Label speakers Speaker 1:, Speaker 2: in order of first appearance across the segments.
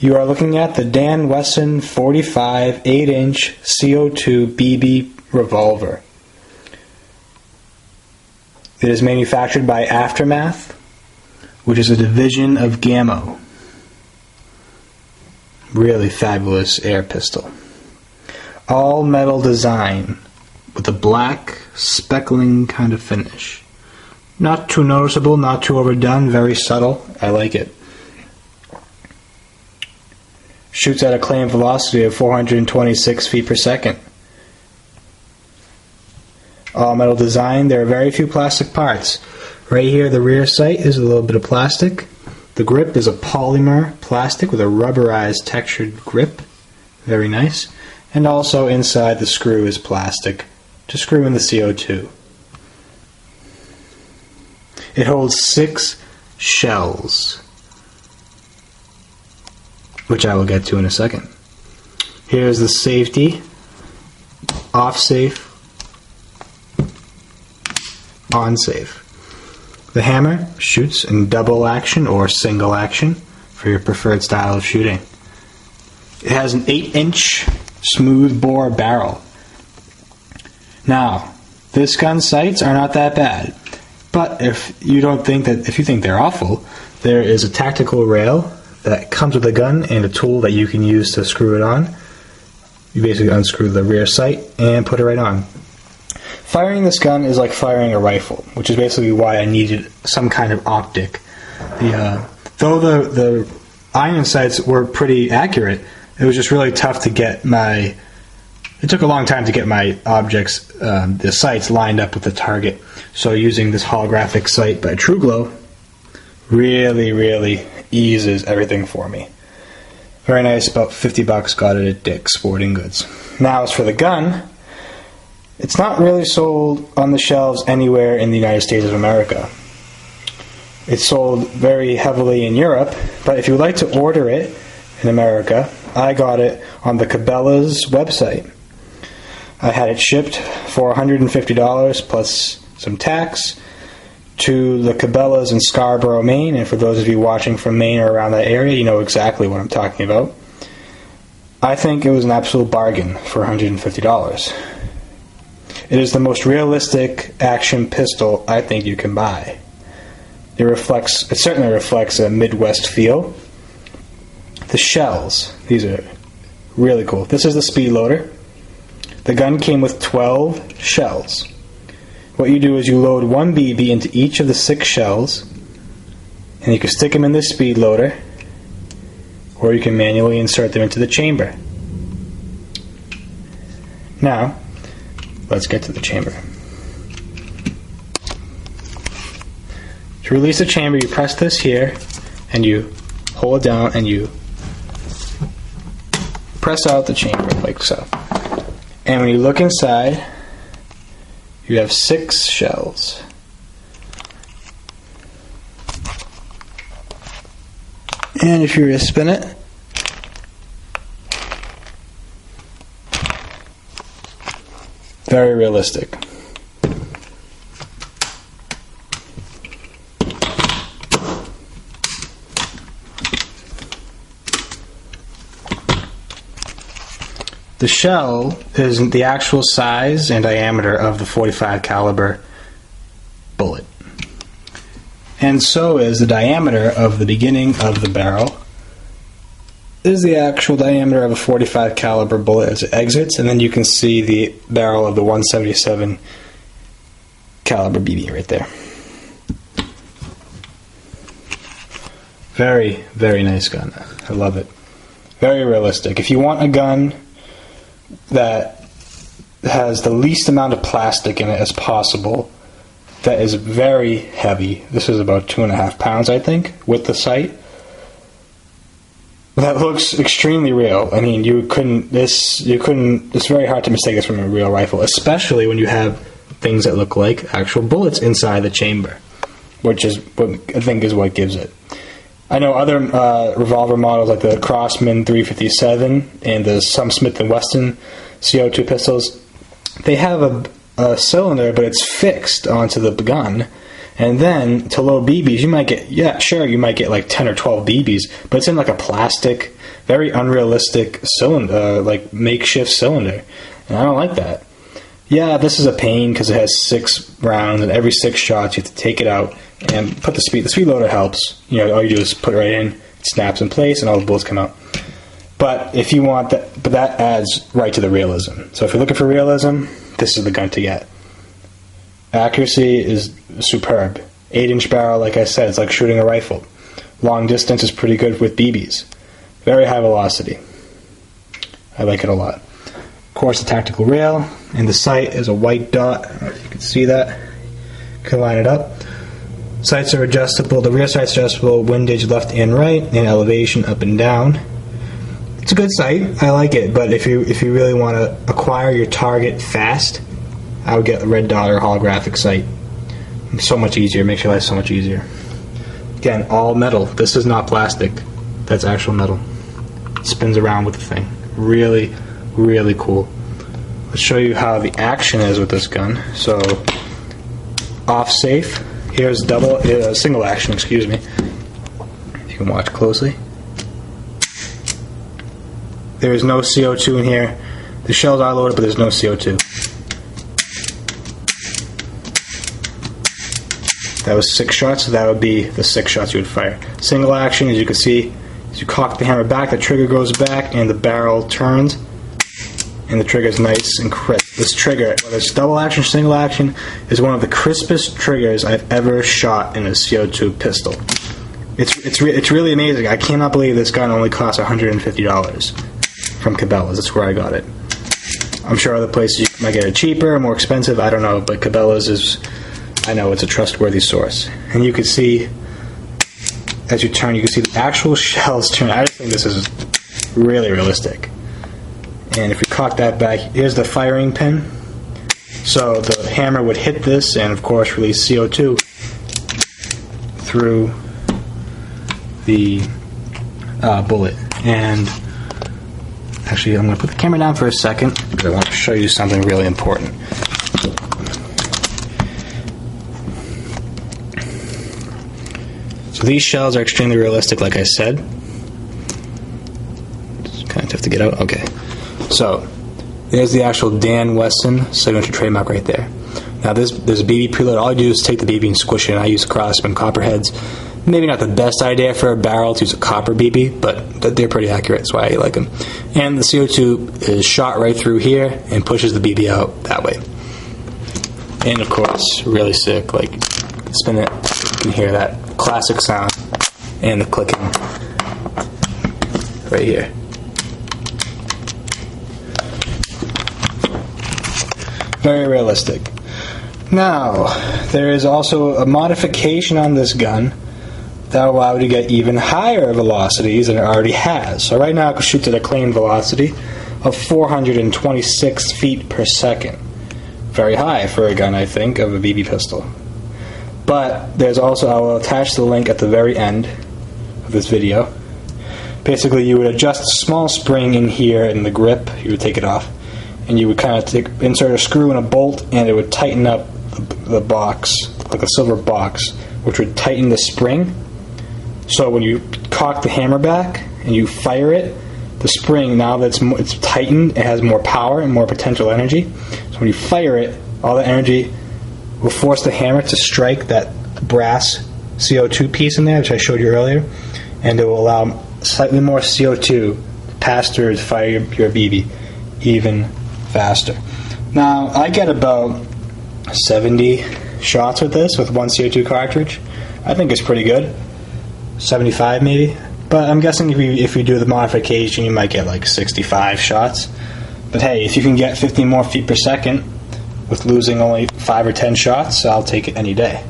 Speaker 1: You are looking at the Dan Wesson 45 8-inch CO2 BB revolver. It is manufactured by Aftermath, which is a division of Gammo. Really fabulous air pistol. All metal design with a black speckling kind of finish. Not too noticeable, not too overdone, very subtle. I like it. Shoots at a claimed velocity of 426 feet per second. All metal design. There are very few plastic parts. Right here, the rear sight is a little bit of plastic. The grip is a polymer plastic with a rubberized textured grip. Very nice. And also inside the screw is plastic to screw in the CO2. It holds 6 shells, which I will get to in a second. Here's the safety, off safe, on safe. The hammer shoots in double action or single action for your preferred style of shooting. It has an 8-inch smooth bore barrel. Now, this gun's sights are not that bad, but if you think they're awful, there is a tactical rail that comes with the gun and a tool that you can use to screw it on. You basically unscrew the rear sight and put it right on. Firing this gun is like firing a rifle, which is basically why I needed some kind of optic. Though the iron sights were pretty accurate, it was just really tough to get my... It took a long time to get my objects, the sights, lined up with the target. So using this holographic sight by TrueGlow really eases everything for me. Very nice, about $50, got it at Dick's Sporting Goods. Now as for the gun, it's not really sold on the shelves anywhere in the United States of America. It's sold very heavily in Europe, but if you would like to order it in America, I got it on the Cabela's website. I had it shipped for $150 plus some tax to the Cabela's in Scarborough, Maine, and for those of you watching from Maine or around that area, you know exactly what I'm talking about. I think it was an absolute bargain for $150. It is the most realistic action pistol I think you can buy. It certainly reflects a Midwest feel. The shells, these are really cool. This is the speedloader. The gun came with 12 shells. What you do is you load one BB into each of the 6 shells, and you can stick them in the speedloader, or you can manually insert them into the chamber. Now, let's get to the chamber. To release the chamber, you press this here, and you hold it down, and you press out the chamber like so. And when you look inside, you have 6 shells. And if you were to spin it, very realistic. The shell is the actual size and diameter of the .45 caliber bullet. And so is the diameter of the beginning of the barrel is the actual diameter of a .45 caliber bullet as it exits, and then you can see the barrel of the .177 caliber BB right there. Very, very nice gun. I love it. Very realistic. If you want a gun that has the least amount of plastic in it as possible, that is very heavy. This is about 2.5 pounds, I think, with the sight. That looks extremely real. I mean, it's very hard to mistake this from a real rifle, especially when you have things that look like actual bullets inside the chamber, which is what I think is what gives it. I know other revolver models like the Crosman 357 and some Smith & Wesson CO2 pistols, they have a cylinder, but it's fixed onto the gun, And then to load BBs, you might get, yeah, sure, you might get like 10 or 12 BBs, but it's in like a plastic, very unrealistic cylinder, like makeshift cylinder. And I don't like that. Yeah, this is a pain because it has 6 rounds, and every 6 shots you have to take it out and put the speedloader helps. You know, all you do is put it right in, it snaps in place, and all the bullets come out. But if you want that, but that adds right to the realism. So if you're looking for realism, this is the gun to get. Accuracy is superb. 8-inch barrel, like I said, it's like shooting a rifle. Long distance is pretty good with BBs. Very high velocity. I like it a lot. Of course, the tactical rail, and the sight is a white dot. I don't know if you can see that. You can line it up. Sights are adjustable. The rear sight's adjustable, windage left and right, and elevation up and down. It's a good sight. I like it, but if you really want to acquire your target fast, I would get the red dot or holographic sight. It's so much easier. Makes your life so much easier. Again, all metal. This is not plastic. That's actual metal. It spins around with the thing. Really, really cool. Let's show you how the action is with this gun. So, off safe. Here's single action. Excuse me. You can watch closely. There is no CO2 in here. The shells are loaded, but there's no CO2. That was 6 shots, so that would be the 6 shots you would fire. Single action, as you can see, as you cock the hammer back, the trigger goes back, and the barrel turns, and the trigger is nice and crisp. This trigger, whether it's double action or single action, is one of the crispest triggers I've ever shot in a CO2 pistol. It's really amazing. I cannot believe this gun only costs $150 from Cabela's. That's where I got it. I'm sure other places you might get it cheaper, more expensive, I don't know, but Cabela's is, I know it's a trustworthy source. And you can see, as you turn, you can see the actual shells turn. I just think this is really realistic. And if we cock that back, here's the firing pin. So the hammer would hit this and, of course, release CO2 through the bullet. And actually, I'm going to put the camera down for a second because I want to show you something really important. So these shells are extremely realistic, like I said. It's kind of tough to get out. Okay. So there's the actual Dan Wesson signature trademark right there. Now there's a BB preload. All I do is take the BB and squish it. And I use crossman copperheads. Maybe not the best idea for a barrel to use a copper BB, but they're pretty accurate. That's why I like them. And the CO2 is shot right through here and pushes the BB out that way. And of course, really sick. Like, spin it, you can hear that classic sound and the clicking right here. Very realistic. Now, there is also a modification on this gun that will allow you to get even higher velocities than it already has. So right now it shoots at a claimed velocity of 426 feet per second. Very high for a gun, I think, of a BB pistol. But there's also, I will attach the link at the very end of this video. Basically, you would adjust a small spring in here in the grip. You would take it off, and you would kind of insert a screw in a bolt, and it would tighten up the box, like a silver box, which would tighten the spring. So when you cock the hammer back and you fire it, the spring, now that it's tightened, it has more power and more potential energy. So when you fire it, all the energy will force the hammer to strike that brass CO2 piece in there, which I showed you earlier, and it will allow slightly more CO2 to pass through to fire your BB even faster. Now, I get about 70 shots with this, with one CO2 cartridge. I think it's pretty good. 75 maybe. But I'm guessing if you do the modification, you might get like 65 shots. But hey, if you can get 50 more feet per second with losing only 5 or 10 shots, I'll take it any day.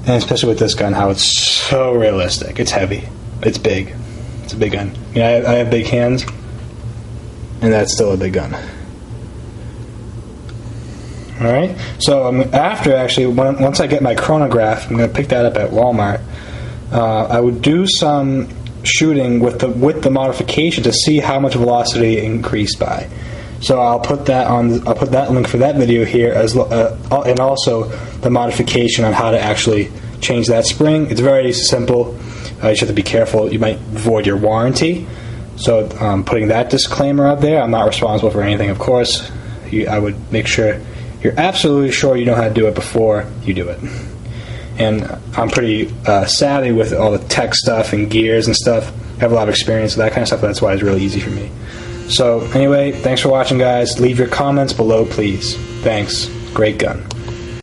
Speaker 1: And especially with this gun, how it's so realistic. It's heavy. It's big. It's a big gun. You know, I have big hands, and that's still a big gun. Alright, so after actually, once I get my chronograph, I'm going to pick that up at Walmart. I would do some shooting with the modification to see how much velocity it increased by. So I'll put that link for that video here, and also the modification on how to actually change that spring. It's very simple. You just have to be careful. You might void your warranty. So putting that disclaimer out there. I'm not responsible for anything, of course. I would make sure you're absolutely sure you know how to do it before you do it. And I'm pretty savvy with all the tech stuff and gears and stuff. I have a lot of experience with that kind of stuff. That's why it's really easy for me. So anyway, thanks for watching, guys. Leave your comments below, please. Thanks. Great gun.